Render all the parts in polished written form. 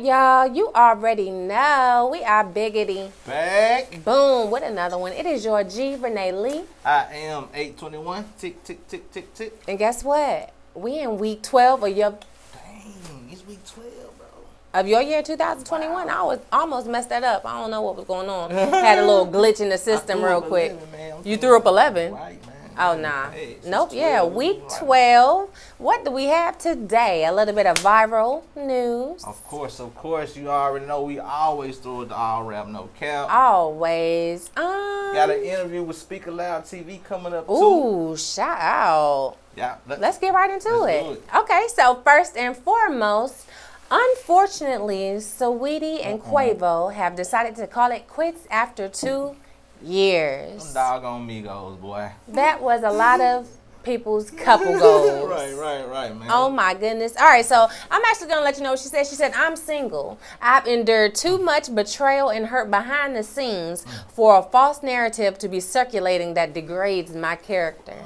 y'all? You already know we are biggity. Back. Boom, with another one. It is your G, Renee Lee. I am Eig21ht. Tick, tick, tick, tick, tick. And guess what? We in week 12 of your... Dang, it's week 12, bro. Of your year 2021. Wow. I was almost messed that up. I don't know what was going on. Had a little glitch in the system real quick. 11, you threw up 11? Right, man. Oh, nah. Hey, nope, 12, yeah, week 12. What do we have today? A little bit of viral news. Of course. You already know we always throw it to all rap, no cap. Always. Got an interview with SpeakerLoudTV coming up, too. Ooh, shout out. Yeah. Let's get right into let's it. do it. Okay, so first and foremost, unfortunately, Saweetie and Quavo have decided to call it quits after 2 years. Them doggone Migos, boy. That was a lot of people's couple goals. Right, man. Oh my goodness. All right, so I'm actually going to let you know what she said. She said, I'm single. I've endured too much betrayal and hurt behind the scenes for a false narrative to be circulating that degrades my character.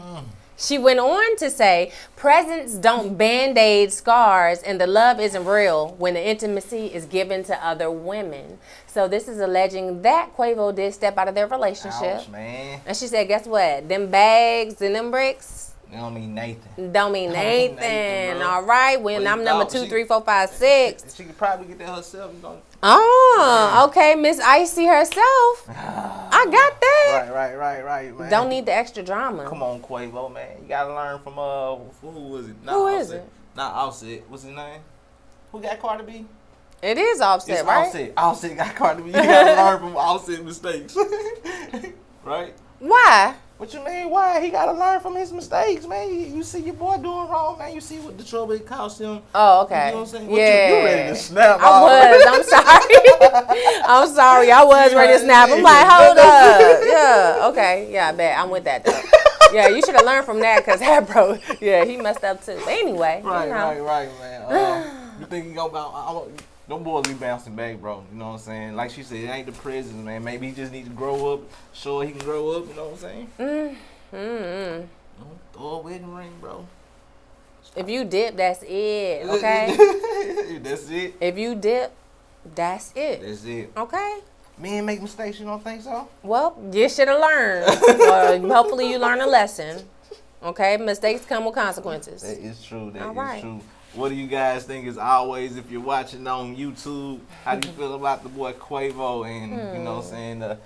She went on to say, presents don't band-aid scars and the love isn't real when the intimacy is given to other women. So this is alleging that Quavo did step out of their relationship. Ouch, man. And she said, guess what? Them bags and them bricks They don't mean Nathan. don't mean Nathan. All right, when Well, I'm number 2, 3, 4, 5, 6. She could probably get that herself. You know? Oh, okay, Miss Icy herself. I got that. Right, man. Don't need the extra drama. Come on, Quavo, man. You gotta learn from who was it? Who is it? Not Offset. What's his name? Who got Cardi B? It is Offset, It's right? Offset. Offset got Cardi B. You gotta learn from Offset mistakes, right? Why? What you mean? Why? He gotta learn from his mistakes, man. You see your boy doing wrong, man. You see what the trouble it cost him. Oh, okay. You know what I'm saying? Yeah. You ready to snap? I was. I'm sorry. I'm sorry. I was ready to snap. I'm like, hold up. Yeah. Okay. Yeah, I bet. I'm with that, though. Yeah, you should have learned from that because that bro, yeah, he messed up, too. But anyway. Right, you know. right, man. You think he gonna bounce? Them boys be bouncing back, bro. You know what I'm saying? Like she said, it ain't the prison, man. Maybe he just need to grow up, show he can grow up. You know what I'm saying? Throw a wedding ring, bro. If you dip, that's it, okay? That's it. If you dip, that's it. That's it. Okay? Men make mistakes, you don't think so? Well, you should have learned. Hopefully you learn a lesson. Okay? Mistakes come with consequences. That is true. That All is right. true. What do you guys think? As always, if you're watching on YouTube, how do you feel about the boy Quavo and, you know what I'm saying,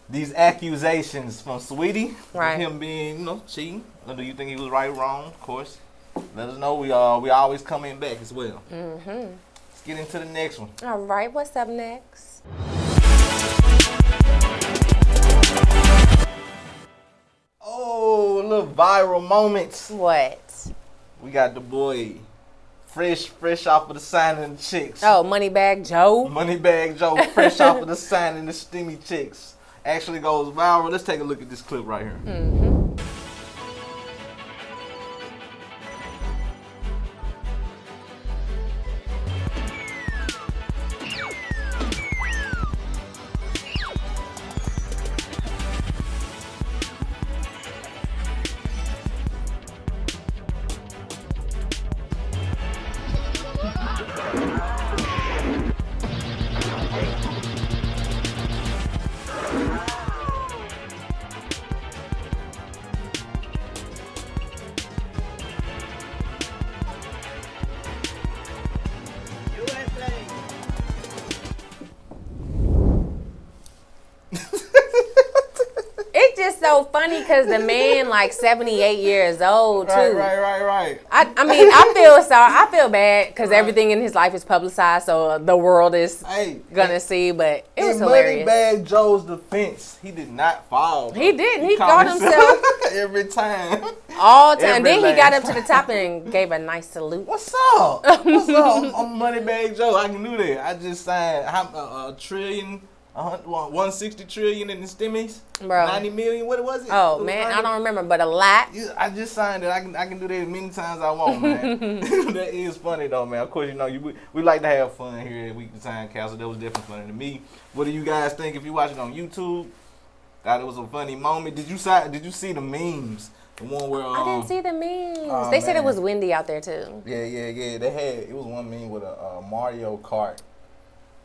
these accusations from Saweetie, right. him being, cheating? Or do you think he was right or wrong? Of course. Let us know. We always coming back as well. Let's get into the next one. All right. What's up next? Oh, little viral moments. What? We got the boy fresh off of the signing the chicks. Oh, Moneybag Joe. Moneybag Joe, fresh off of the signing the steamy chicks. Actually goes viral. Let's take a look at this clip right here. It's just so funny because the man like 78 years old too. Right. I mean, I feel sorry. I feel bad because everything in his life is publicized, so the world is gonna see. But it was hilarious. Moneybag Joe's defense, he did not fall. He didn't. He caught himself every time. All time. Every Then he got last up to the top and gave a nice salute. What's up? What's up? I'm Moneybag Joe. I can do that. I just signed a trillion. 160 trillion in the stimmies, bro. 90 million. What was it? Oh man, I don't remember, but a lot. Yeah, I just signed it. I can do that as many times I want, man. That is funny though, man. Of course, we like to have fun here at Weekly Time Capsule. That was definitely funny to me. What do you guys think? If you watching on YouTube, thought it was a funny moment. Did you see the memes? The one where I didn't see the memes. They said it was windy out there too. Yeah. It was one meme with a Mario Kart.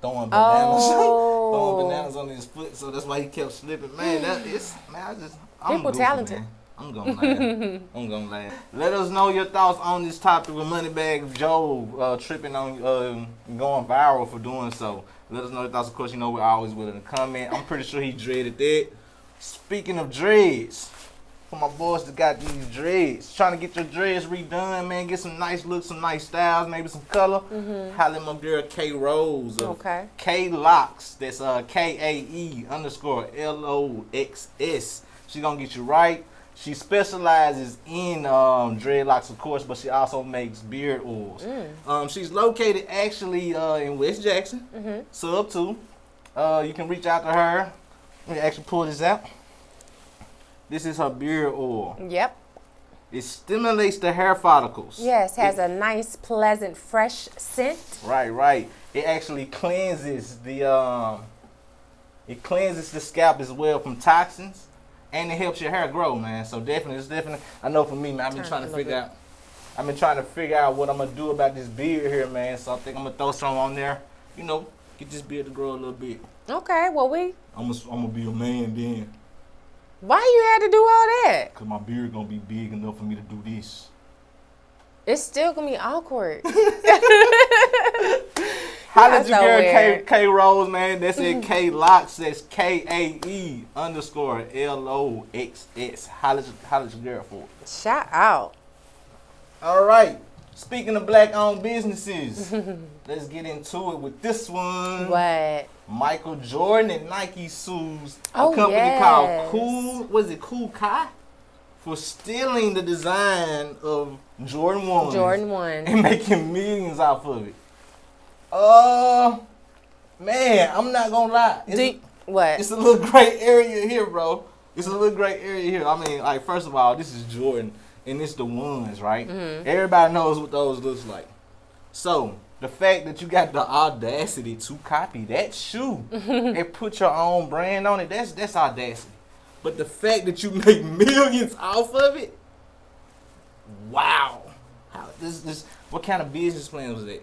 throwing bananas, Oh. throwing bananas on his foot. So that's why he kept slipping. Man, I'm People goofy, talented. man. I'm gonna laugh. I'm gonna laugh. Let us know your thoughts on this topic with Moneybag Joe tripping on going viral for doing so. Let us know your thoughts. Of course, you know we're always willing to comment. I'm pretty sure he dreaded that. Speaking of dreads, for my boys that got these dreads, trying to get your dreads redone, man, get some nice looks, some nice styles, maybe some color. Holla at my girl K Rose. Okay. K Locks. That's KAE_LOXS. She gonna get you right. She specializes in dreadlocks, of course, but she also makes beard oils. She's located actually in West Jackson, Sub 2. You can reach out to her. Let me actually pull this out. This is her beard oil. Yep. It stimulates the hair follicles. Yes, has a nice, pleasant, fresh scent. Right. It actually cleanses the scalp as well from toxins. And it helps your hair grow, man. So definitely. I know for me, man, I've been trying to figure out what I'm gonna do about this beard here, man. So I think I'm gonna throw some on there. You know, get this beard to grow a little bit. Okay, well I'm gonna be a man then. why you had to do all that? Cause my beard gonna be big enough for me to do this. It's still gonna be awkward. Holla at your girl weird. K Rose, man. That's it. K Locks. That's KAE_LOXS. Holla at your girl for it. Shout out. All right. Speaking of black-owned businesses, let's get into it with this one. What? Michael Jordan and Nike sues Oh, a company yes. called Cool Kai for stealing the design of Jordan 1s. Jordan 1. And making millions off of it. Man, I'm not gonna lie. What? It's a little gray area here, bro. It's a little gray area here. I mean, like, first of all, this is Jordan, and it's the ones, right? Everybody knows what those looks like. So, the fact that you got the audacity to copy that shoe and put your own brand on it, that's audacity. But the fact that you make millions off of it, wow. What kind of business plan was that?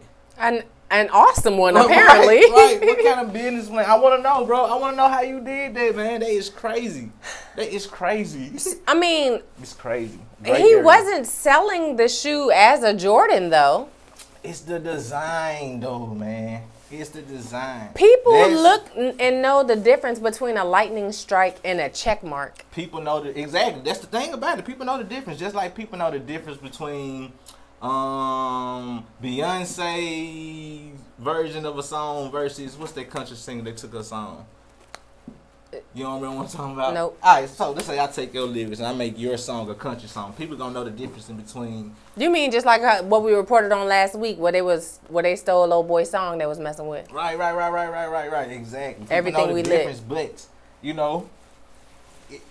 An awesome one, apparently. Right. What kind of business plan? I want to know, bro. I want to know how you did that, man. That is crazy. I mean, It's crazy. he wasn't selling the shoe as a Jordan, though. It's the design, though, man. It's the design. People look and know the difference between a lightning strike and a check mark. People know exactly. That's the thing about it. People know the difference. Just like people know the difference between Beyonce's version of a song versus what's that country singer that took a song? You don't remember what I'm talking about? Nope. Alright, so let's say I take your lyrics and I make your song a country song. People gonna know the difference in between. You mean just like what we reported on last week, where they stole old boy's song they was messing with? Right. Exactly. People Everything know the we difference, but you know,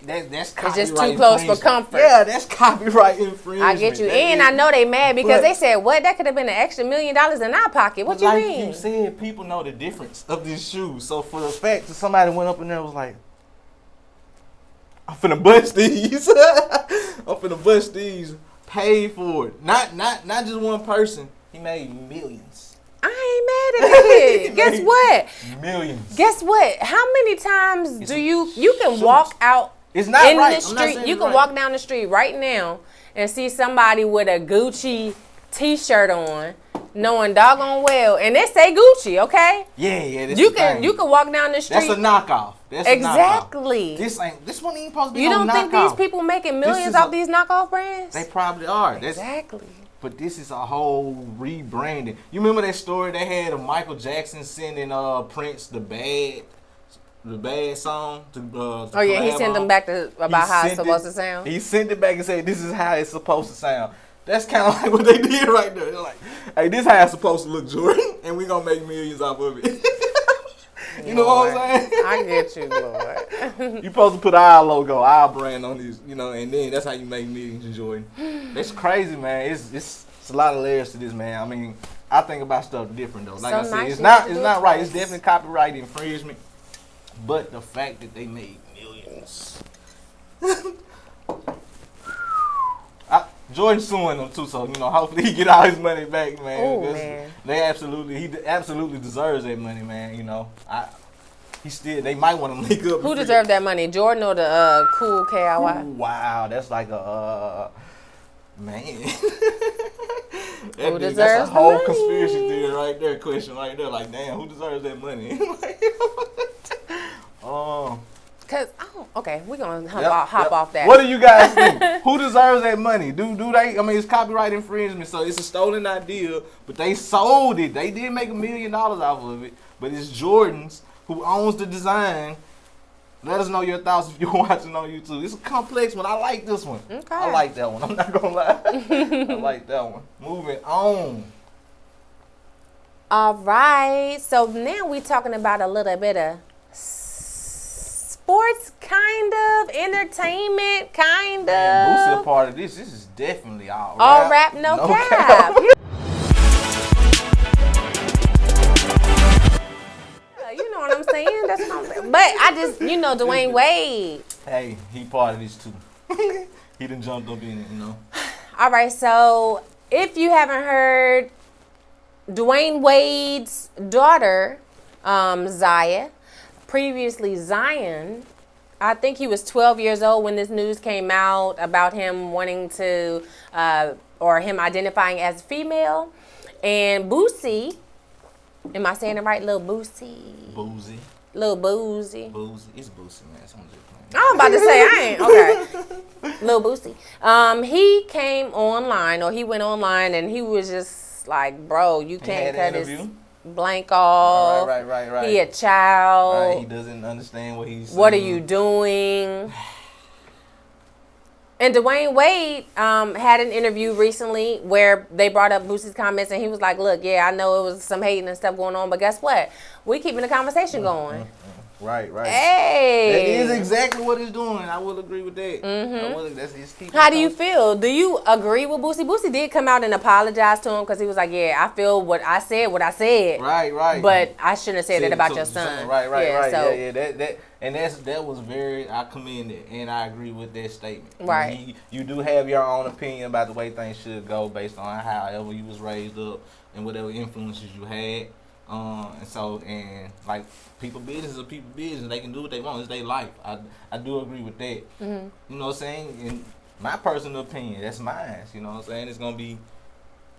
that's copyright. It's just too close for comfort. Yeah, that's copyright infringement. I get you. And I know they mad because they said, what? That could have been an extra $1 million in our pocket. What you like mean? You said, people know the difference of these shoes. So for the fact that somebody went up in there and was like, I'm finna bust these. I'm finna bust these. Pay for it. Not just one person. He made millions. I ain't mad at it. Guess what? Millions. Guess what? How many times do you can shoes. walk out It's not in right. the street? You can walk down the street right now and see somebody with a Gucci t-shirt on, knowing doggone well, and they say Gucci, okay? Yeah. That's You can walk down the street. That's a knockoff. Exactly. This one ain't supposed to be You no don't think knockoff. these people making millions off these knockoff brands? They probably are. Exactly. But this is a whole rebranding. You remember that story they had of Michael Jackson sending Prince the bad song to Oh yeah, he sent them back about how it's sent supposed to sound. He sent it back and said, "This is how it's supposed to sound." That's kind of like what they did right there. They're like, "Hey, this is how it's supposed to look, Jordan, and we gonna make millions off of it." You know what I'm saying? I get you, Lord. You supposed to put our logo, our brand on these, you know, and then that's how you make millions, Jordan. That's crazy, man. It's a lot of layers to this, man. I mean, I think about stuff different though. Like I said, it's not right. It's definitely copyright infringement, but the fact that they made millions. Jordan suing them too, so hopefully he get all his money back, man. Oh man, he absolutely deserves that money, man. They might want to link up. Who deserved that money, Jordan or the cool KIY? Ooh, wow, that's like a man. Who deserves that's a whole the money? Conspiracy theory right there. Question right there. Like, damn, who deserves that money? Okay, we're gonna hop off that. What do you guys think? Who deserves that money? Do they? I mean, it's copyright infringement, so it's a stolen idea. But they sold it. They did make $1 million off of it. But it's Jordan's who owns the design. Let us know your thoughts if you're watching on YouTube. It's a complex one. I like this one. Okay. I like that one. I'm not gonna lie. I like that one. Moving on. All right. So now we're talking about a little bit of sports, kind of entertainment, kind of. Boosie a part of this. This is definitely all rap, no cap. You know what I'm saying? That's what I'm saying. But I just, Dwayne Wade. Hey, he part of this too. He done jumped up in it, All right, so if you haven't heard, Dwayne Wade's daughter, Ziya, previously Zion, I think he was 12 years old when this news came out about him wanting to, or him identifying as female. And Boosie, am I saying it right? Lil Boosie. Boozy. Lil Boozy. Boozy. It's Boosie, man. So I'm just playing. I was about to say, I ain't. Okay. Lil Boosie. He came online, or he went online, and he was just like, bro, you can't cut his blank off. Right. He a child. Right, he doesn't understand what he's saying. What are you doing? And Dwayne Wade had an interview recently where they brought up Boosie's comments, and he was like, look, yeah, I know it was some hating and stuff going on, but guess what? We keeping the conversation going. Right. Hey. That is exactly what it's doing. I will agree with that. How do you feel? Do you agree with Boosie? Boosie did come out and apologize to him because he was like, yeah, I feel what I said. Right. But I shouldn't have said it about your son. Right. So, That was very, I commend it, and I agree with that statement. Right. You do have your own opinion about the way things should go based on however you was raised up and whatever influences you had. And like people business are people business. They can do what they want. It's their life. I do agree with that. Mm-hmm. You know what I'm saying? In my personal opinion, that's mine. You know what I'm saying? It's gonna be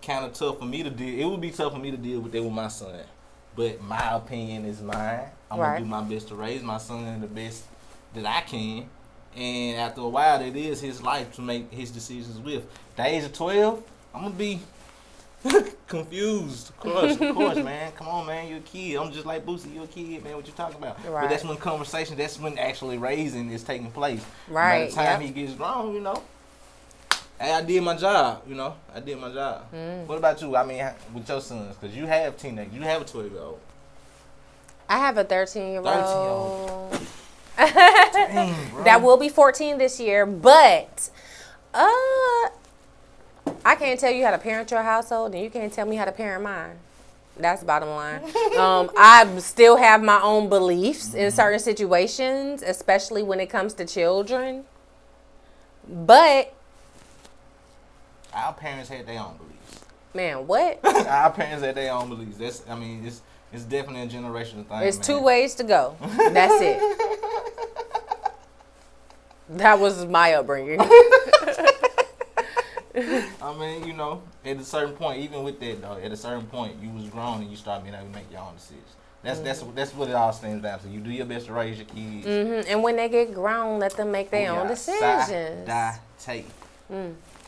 kind of tough for me to deal. It would be tough for me to deal with that with my son. But my opinion is mine. I'm gonna do my best to raise my son the best that I can. And after a while, it is his life to make his decisions with. At the age of 12, I'm gonna be confused. Of course, man. Come on, man. You're a kid. I'm just like Boosie. You're a kid, man. What you talking about? Right. But that's when conversation, that's when actually raising is taking place. Right. By the time he gets grown, hey, I did my job, I did my job. What about you? I mean, with your sons, because you have teenagers. You have a 12-year-old. I have a 13-year-old. 13-year-old. Dang, bro. That will be 14 this year, but I can't tell you how to parent your household, and you can't tell me how to parent mine. That's the bottom line. I still have my own beliefs in certain situations, especially when it comes to children. But our parents had their own beliefs. Man, what? Our parents had their own beliefs. It's definitely a generational thing. There's two ways to go. That's it. That was my upbringing. I mean, at a certain point, even with that though, at a certain point, you was grown and you start being able to make your own decisions. That's what it all stems down to. You do your best to raise your kids. And when they get grown, let them make their own decisions.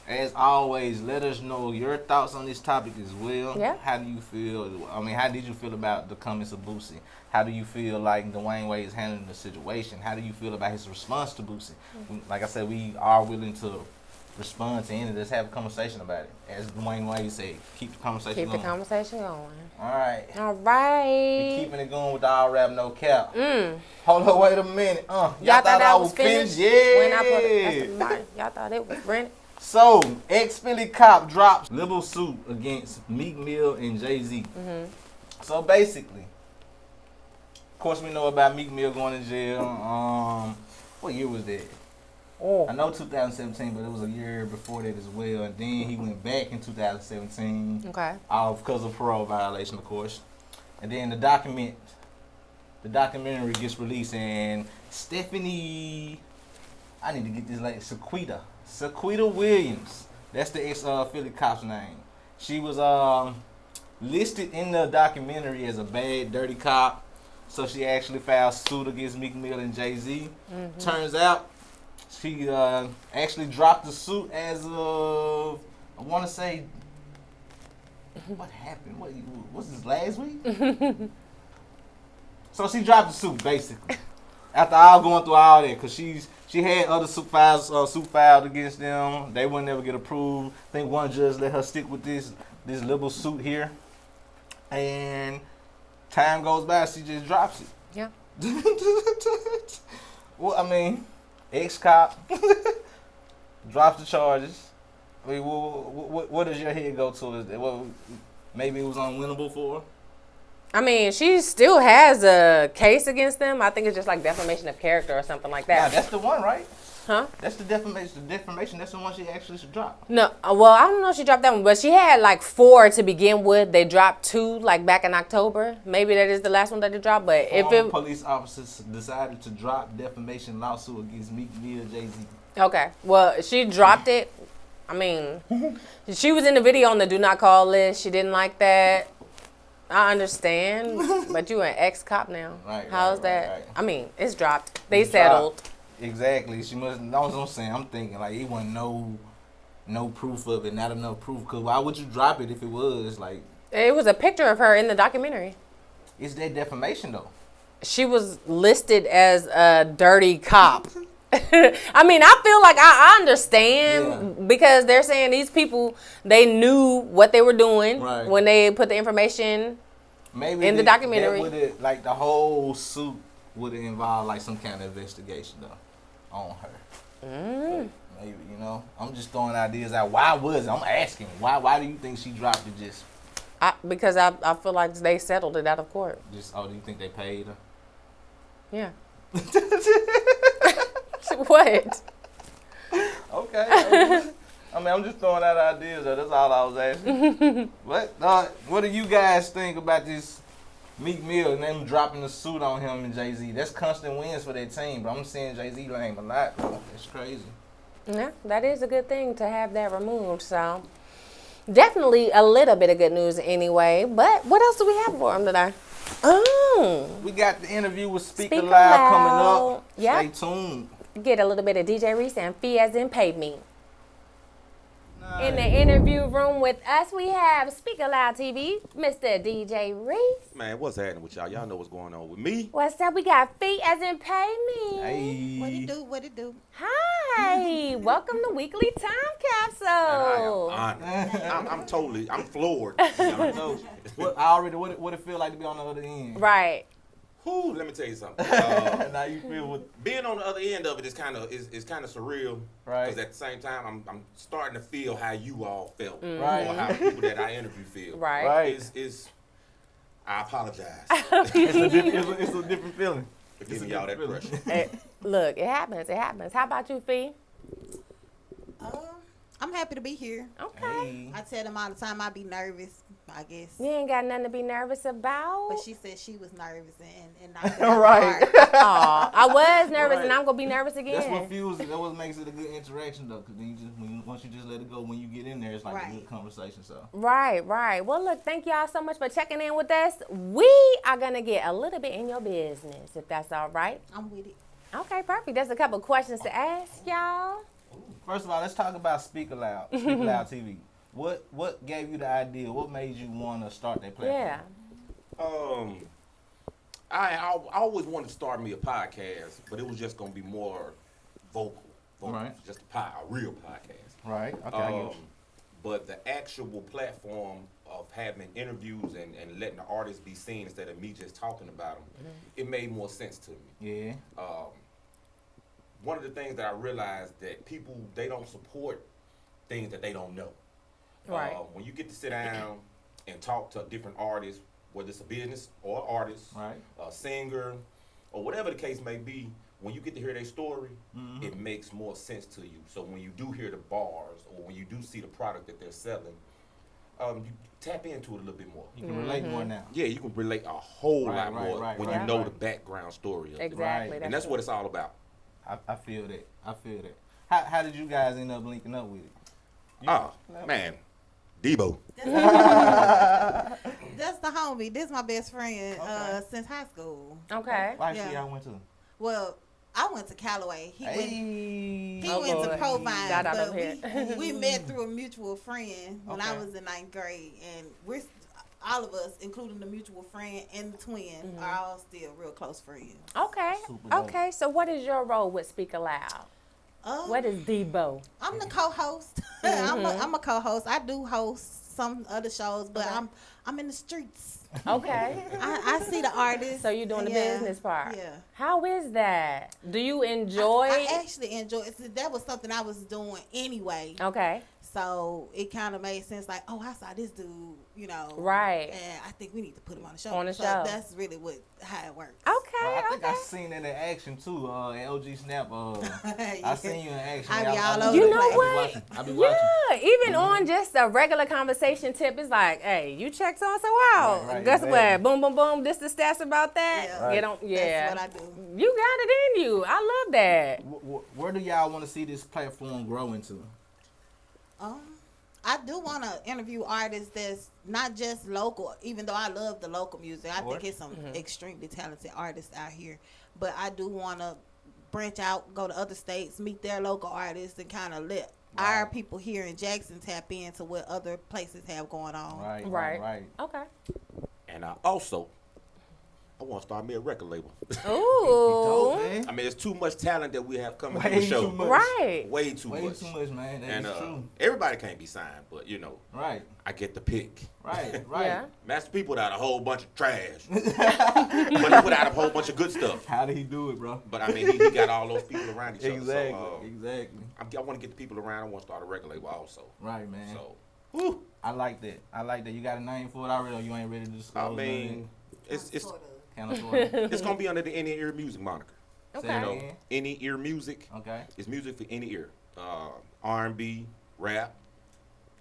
As always, let us know your thoughts on this topic as well. Yeah. How do you feel? How did you feel about the comments of Boosie? How do you feel like Dwayne Wade is handling the situation? How do you feel about his response to Boosie? Like I said, we are willing to respond to any of this, have a conversation about it. As Dwayne Wade said, keep the conversation going. Keep the conversation going. All right. All right. We keeping it going with the all rap, no cap. Hold on, wait a minute. Y'all thought I was finished? Yeah. When I put it, that's the y'all thought it was rented. So, ex-Philly cop drops libel suit against Meek Mill and Jay-Z. So basically, of course we know about Meek Mill going to jail. What year was that? Oh. I know 2017, but it was a year before that as well. And then he went back in 2017. Okay. Because of parole violation, of course. And then the documentary gets released, and Stephanie, I need to get this lady, Sequita Williams. That's the ex-Philly cop's name. She was listed in the documentary as a bad, dirty cop. So she actually filed suit against Meek Mill and Jay-Z. Mm-hmm. Turns out she actually dropped the suit as of, I want to say, what happened? Was this last week? So she dropped the suit, basically. After all going through all that, because she had other suit filed against them. They wouldn't ever get approved. I think one judge let her stick with this little suit here. And time goes by, she just drops it. Yeah. Well, I mean, ex-cop drops the charges. I mean, what does your head go to? Maybe it was unwinnable for her? I mean, she still has a case against them. I think it's just like defamation of character or something like that. Nah, that's the one, right? Huh? That's the defamation. That's the one she actually should drop. No, well, I don't know if she dropped that one, but she had like 4 to begin with. They dropped 2 like back in October. Maybe that is the last one that they dropped. But if it police officers decided to drop defamation lawsuit against Meek Mill, Jay-Z. Okay, well, she dropped it. I mean, she was in the video on the do not call list. She didn't like that. I understand, but you an ex-cop now. Right. How's that? Right. I mean, it's dropped. They settled. Exactly. She must. That's what I'm saying. I'm thinking like it wasn't no proof of it, not enough proof. Cause why would you drop it if it was like? It was a picture of her in the documentary. Is that defamation though? She was listed as a dirty cop. I mean, I feel like I understand because they're saying these people, they knew what they were doing when they put the information in the documentary. Like the whole suit would have involved like some kind of investigation though on her. Maybe, I'm just throwing ideas out. Why was it? I'm asking. Why do you think she dropped it just? Because I feel like they settled it out of court. Do you think they paid her? Yeah. What? Okay. I mean, I'm just throwing out ideas. That's all I was asking. What do you guys think about this Meek Mill and them dropping the suit on him and Jay-Z? That's constant wins for their team, but I'm seeing Jay-Z name a lot, bro. It's crazy. Yeah, that is a good thing to have that removed. So definitely a little bit of good news anyway. But what else do we have for him today? Oh, we got the interview with Speaker Loud coming up. Yep. Stay tuned. Get a little bit of DJ Reese and fee as in pay me. Nice. In the interview room with us, we have SpeakerLoudTV, Mr. DJ Reese. Man, what's happening with y'all? Y'all know what's going on with me. What's up? We got fee as in pay me. Hey. What it do? Hi. Welcome to Weekly Time Capsule. I'm floored. What it feel like to be on the other end? Right. Whew, let me tell you something. Now you feel with being on the other end of it is kind of surreal, right? Because at the same time, I'm starting to feel how you all felt, right? Or how people that I interview feel, right? Is I apologize. It's a different feeling. For giving y'all that pressure. Look, it happens. It happens. How about you, Fee? I'm happy to be here. Okay. Hey. I tell them all the time I be nervous, I guess. You ain't got nothing to be nervous about. But she said she was nervous and not right. Aw, I was nervous and I'm going to be nervous again. That's what fuels it. That's what makes it a good interaction though. Because once you just let it go, when you get in there, it's like a good conversation. So. Right. Well, look, thank y'all so much for checking in with us. We are going to get a little bit in your business, if that's all right. I'm with it. Okay, perfect. There's a couple questions to ask y'all. First of all, let's talk about SpeakerLoudTV. What gave you the idea? What made you want to start that platform? Yeah. I always wanted to start me a podcast, but it was just gonna be more vocal, right? Just a real podcast, right? Okay. But the actual platform of having interviews and letting the artists be seen instead of me just talking about them, it made more sense to me. Yeah. One of the things that I realized that people, they don't support things that they don't know. Right. When you get to sit down and talk to different artists, whether it's a business or artist, right, a singer or whatever the case may be, when you get to hear their story, it makes more sense to you. So when you do hear the bars or when you do see the product that they're selling, you tap into it a little bit more. You can relate more now. Yeah, you can relate a whole lot more when you know the background story of it. Exactly. And that's what it's all about. I feel that. I feel that. How did you guys end up linking up with it? Man, Debo. That's the homie. This is my best friend since high school. Okay. Why see y'all went to? Well, I went to Callaway. He went to boy. Provine, Got out but of here. we met through a mutual friend when I was in 9th grade, and we're all of us, including the mutual friend and the twin, are all still real close friends. Okay. Okay. So what is your role with Speak Aloud? What is Debo? I'm the co-host. I'm a co-host. I do host some other shows, but I'm in the streets. Okay. I see the artists. So you're doing the business part. Yeah. How is that? Do you enjoy? I actually enjoy it. That was something I was doing anyway. Okay. So it kind of made sense, like, oh, I saw this dude, you know. Right. And I think we need to put him on the show. On the so show. That's really how it works. Okay. I think I seen that in action too. At OG Snap. I seen you in action. I be all over You the know place. what? I be watching. Yeah, even on just a regular conversation tip, it's like, hey, you checked so and so out. Right, Guess exactly. what? Boom, boom, boom. This the stats about that. Yeah. Get on. Yeah. That's what I do. You got it in you. I love that. Where do y'all want to see this platform grow into? I do want to interview artists that's not just local, even though I love the local music. I think it's some extremely talented artists out here. But I do want to branch out, go to other states, meet their local artists, and kind of let our people here in Jackson tap into what other places have going on. Right. Okay. And I want to start me a record label. Ooh. Man. I mean, it's too much talent that we have coming to Way the show. too much. Right. Way too Way much. too much, man. And That's true. everybody can't be signed, but you know, Right. I get to pick. Right. Yeah. Master P put out a whole bunch of trash, but he put out a whole bunch of good stuff. How did he do it, bro? But I mean, he got all those people around each other. Exactly. I want to get the people around. I want to start a record label also. Right, man. So, I like that. You got a name for it already, or you ain't ready to disclose? I mean, it's kind of sort of. it's gonna be under the Any Ear Music moniker. Okay. Say it You know, again. Any Ear Music. Okay. It's music for any ear. R&B, rap,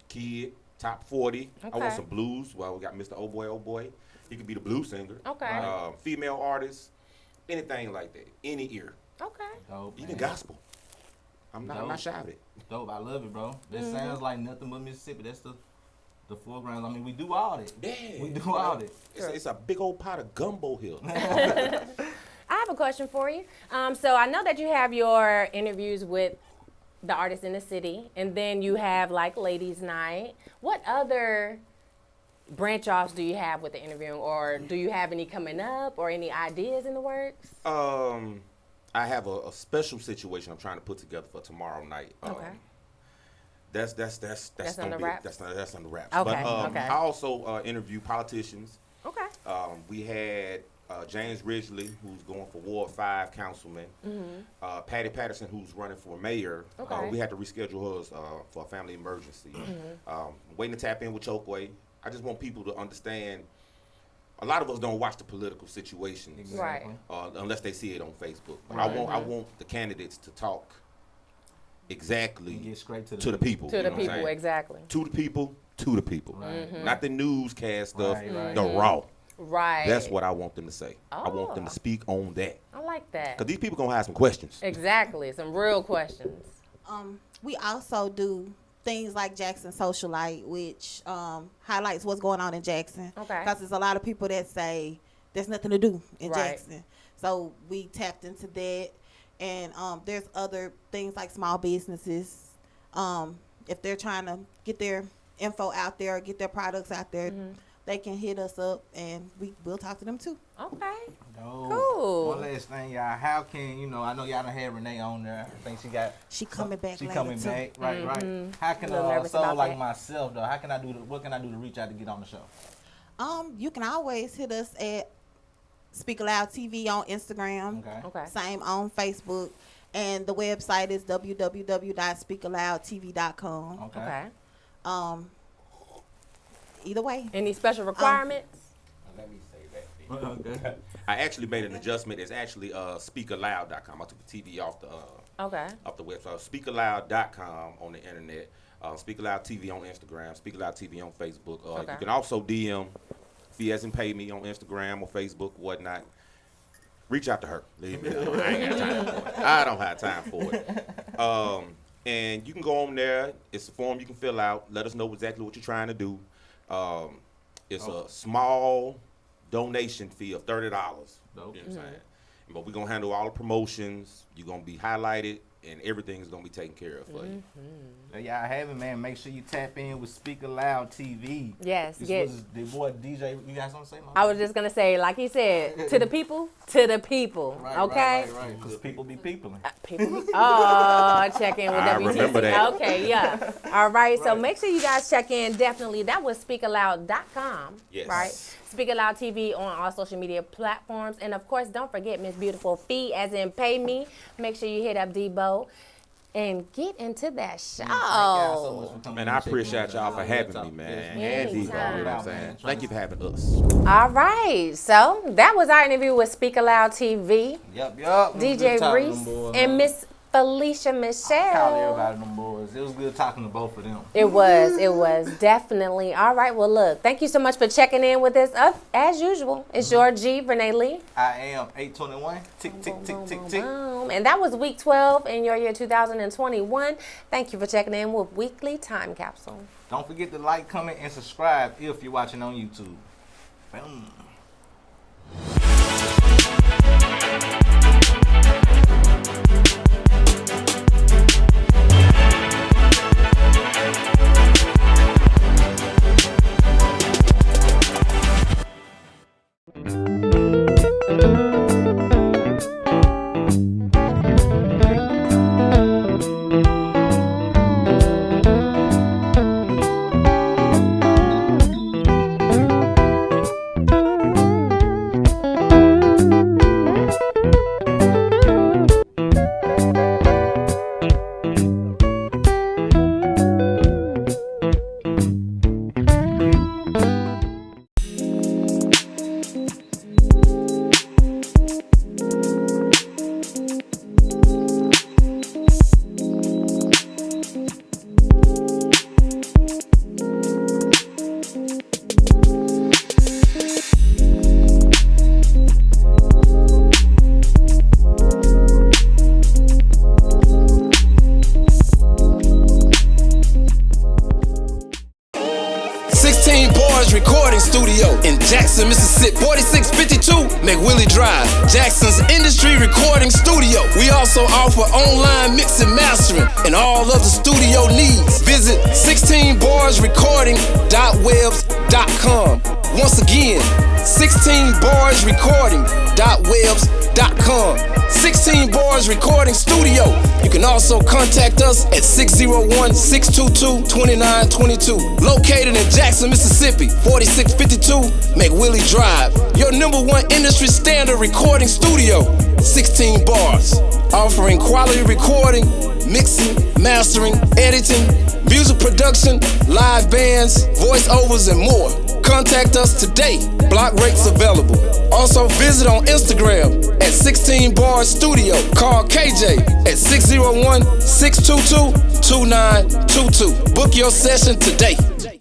kid, top 40. I want Okay. some blues. Well, we got Mr. Oh Boy. He could be the blues singer. Okay. Female artist, anything like that. Any ear. Okay. Dope, Even man. gospel. I'm Dope. not shy of it. Dope. I love it, bro. That sounds like nothing but Mississippi. That's the foreground. I mean, we do all that. Yeah. We do all that. It's a big old pot of gumbo here. I have a question for you. So I know that you have your interviews with the artists in the city, and then you have like Ladies Night. What other branch offs do you have with the interviewing, or do you have any coming up, or any ideas in the works? I have a special situation I'm trying to put together for tomorrow night. Okay. That's on gonna the be wraps? that's on the wraps. Okay, But okay. I also interview politicians. Okay. We had James Ridgely, who's going for Ward 5 councilman. Patty Patterson, who's running for mayor. Okay. We had to reschedule hers for a family emergency. Waiting to tap in with Chokeway. I just want people to understand. A lot of us don't watch the political situation Right. unless they see it on Facebook. But I want the candidates to talk exactly Get straight to the people. To you the know what I'm people, saying? exactly. To the people, to the people. Right. Not the newscast stuff, Right. the raw. Right. That's what I want them to say. I want them Oh. to speak on that. I like that. Because these people going to have some questions. Exactly. Some real questions. We also do things like Jackson Socialite, which highlights what's going on in Jackson. Okay. Because there's a lot of people that say there's nothing to do in Right. Jackson. So we tapped into that. And there's other things like small businesses. If they're trying to get their info out there, get their products out there, they can hit us up and we'll talk to them too. Okay. Dope. Cool. One last thing, y'all. How can I know y'all done had Renee on there. I think She coming back She later coming too. back. Right. How can A little nervous about someone like that. myself though? How can I do? What can I do to reach out to get on the show? You can always hit us at SpeakerLoudTV on Instagram. Okay. Okay. Same on Facebook. And the website is www.speakerloudtv.com. Okay. Okay. Either way. Any special requirements? Let me say that. Okay. I actually made an adjustment. It's actually SpeakerLoud.com. I took the TV off the website. SpeakerLoud.com on the internet. SpeakerLoudTV on Instagram. SpeakerLoudTV on Facebook. You can also DM Fee as in Pay Me on Instagram or Facebook, whatnot. Reach out to her. Leave me alone. I ain't got time for it. I don't have time for it. And you can go on there. It's a form you can fill out. Let us know exactly what you're trying to do. It's a small donation fee of $30. You know what I'm saying? But we're going to handle all the promotions. You're going to be highlighted, and everything's going to be taken care of for you. So y'all have it, man. Make sure you tap in with SpeakerLoudTV. Yes, this was the boy DJ. You guys want to say something? I was just going to say, like he said, to the people, Right, okay? Right. Because people be peopling. Check in with I WTC. remember that. Okay, yeah. All right, so make sure you guys check in. Definitely. That was SpeakerLoud.com. Yes. Right? SpeakerLoudTV on all social media platforms. And, of course, don't forget Miss Beautiful Fee, as in Pay Me. Make sure you hit up Debo and get into that show. Man, I appreciate y'all for having me, man. And Debo, you know what I'm saying? Thank you for having us. All right, so that was our interview with SpeakerLoudTV. Yep. DJ Reese and Miss Felicia Michelle. Call everybody them boys. It was good talking to both of them. It was definitely. All right, well, look, thank you so much for checking in with us. As usual, it's your G, Renee Lee. I am Eig21ht. Tick, tick, tick, tick, tick. And that was week 12 in your year 2021. Thank you for checking in with Weekly Time Capsule. Don't forget to like, comment, and subscribe if you're watching on YouTube. Boom. Recording studio in Jackson, Mississippi. 4652 McWillie Drive, Jackson's industry recording studio. We also offer online mix and mastering and all other studio needs. Visit 16barsrecording.webs.com. Once again, 16barsrecording.webs.com. 16 Bars Recording Studio. You can also contact us at 601-622-2922. Located in Jackson, Mississippi, 4652 McWillie Drive. Your #1 industry standard recording studio. 16 Bars. Offering quality recording, mixing, mastering, editing, music production, live bands, voiceovers, and more. Contact us today. Block rates available. Also visit on Instagram at 16 Bars Studio. Call KJ at 601-622-2922. Book your session today.